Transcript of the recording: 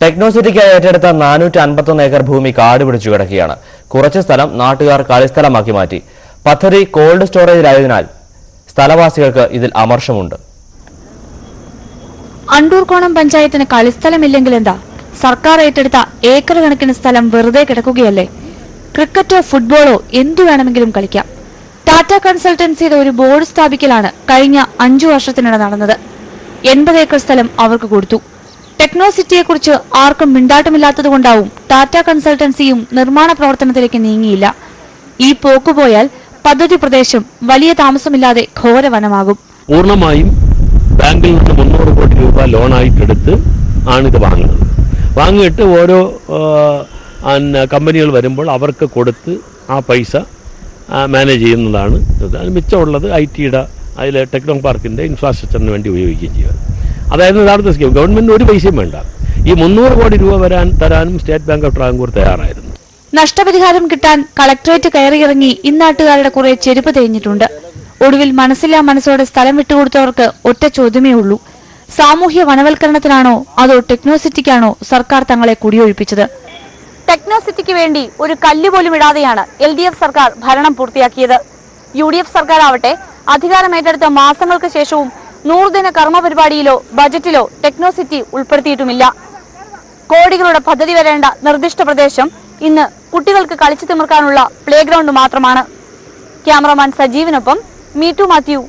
ടെക്നോസിറ്റിക്കായി ഏറ്റെടുത്ത 451 ഏക്കർ ഭൂമി കാട് പിടിച്ചു കിടക്കുകയാണ്. കുറച്ച് സ്ഥലം നാട്ടുകാർ കളിസ്ഥലമാക്കി മാറ്റി. പദ്ധതി കോൾഡ് സ്റ്റോറേജിലായതിനാൽ സ്ഥലവാസികൾക്ക് ഇതിൽ അമർഷമുണ്ട്. അണ്ടൂർകോണം പഞ്ചായത്തിന് കളിസ്ഥലമില്ലെങ്കിൽ എന്താ? സർക്കാർ ഏറ്റെടുത്ത ഏക്കർ കണക്കിന് സ്ഥലം വെറുതെ കിടക്കുകയല്ലേ? ക്രിക്കറ്റോ ഫുട്ബോളോ എന്തു വേണമെങ്കിലും കളിക്കാം. ടാറ്റ കൺസൾട്ടൻസിയുടെ ഒരു ബോർഡ് സ്ഥാപിക്കലാണ് കഴിഞ്ഞ 5 വർഷത്തിനിടെ നടന്നത്. 80 ഏക്കർ സ്ഥലം അവർക്ക് കൊടുത്തു. ടെക്നോസിറ്റിയെക്കുറിച്ച് ആർക്കും മിണ്ടാട്ടമില്ലാത്തതുകൊണ്ടാവും ടാറ്റ കൺസൾട്ടൻസിയും നിർമ്മാണ പ്രവർത്തനത്തിലേക്ക് നീങ്ങിയില്ല. ഈ പോക്കുപോയാൽ പദ്ധതി പ്രദേശം വലിയ താമസമില്ലാതെ ഘോരവനമാകും. പൂർണ്ണമായും ബാങ്കിൽ നിന്ന് 300 കോടി രൂപ ലോണായിട്ടെടുത്ത് ആണിത് വാങ്ങുന്നത്. വാങ്ങിയിട്ട് ഓരോ കമ്പനികൾ വരുമ്പോൾ അവർക്ക് കൊടുത്ത് ആ പൈസ മാനേജ് ചെയ്യുന്നതാണ്. മിച്ചമുള്ളത് IT-യുടെ അതിൽ ടെക്നോ പാർക്കിൻ്റെ ഇൻഫ്രാസ്ട്രക്ചറിന് വേണ്ടി ഉപയോഗിക്കുകയും ചെയ്യുക. അതായത് യഥാർത്ഥ സ്കീം. ഗവൺമെന്റിന് ഒരു പൈസയും വേണ്ട. ഈ 300 കോടി രൂപ തരാനും സ്റ്റേറ്റ് ബാങ്ക് ഓഫ് ട്രാവൻകൂർ തയ്യാറായിരുന്നു. നഷ്ടപരിഹാരം കിട്ടാൻ കളക്ടറേറ്റ് കയറിയിറങ്ങി ഇന്നാട്ടുകാരുടെ കുറെ ചെരുപ്പ് തേഞ്ഞിട്ടുണ്ട്. ഒടുവിൽ മനസ്സില്ലാ മനസ്സോടെ സ്ഥലം വിട്ടുകൊടുത്തവർക്ക് ഒറ്റ ചോദ്യമേ ഉള്ളൂ: സാമൂഹ്യ വനവൽക്കരണത്തിനാണോ അതോ ടെക്നോസിറ്റിക്കാണോ സർക്കാർ തങ്ങളെ കുടിയൊഴിപ്പിച്ചത്? ടെക്നോസിറ്റിക്ക് വേണ്ടി ഒരു കല്ല് പോലും ഇടാതെയാണ് LDF സർക്കാർ ഭരണം പൂർത്തിയാക്കിയത്. UDF സർക്കാർ ആവട്ടെ അധികാരമേറ്റെടുത്ത മാസങ്ങൾക്ക് ശേഷവും 100 ദിന കർമ്മ പരിപാടിയിലോ ബജറ്റിലോ ടെക്നോസിറ്റി ഉൾപ്പെടുത്തിയിട്ടുമില്ല. കോടികളുടെ പദ്ധതി വരേണ്ട നിർദ്ദിഷ്ട പ്രദേശം ഇന്ന് കുട്ടികൾക്ക് കളിച്ചു തിമിർക്കാനുള്ള പ്ലേ ഗ്രൗണ്ട് മാത്രമാണ്. ക്യാമറമാൻ സജീവിനൊപ്പം മീറ്റു മാത്യു.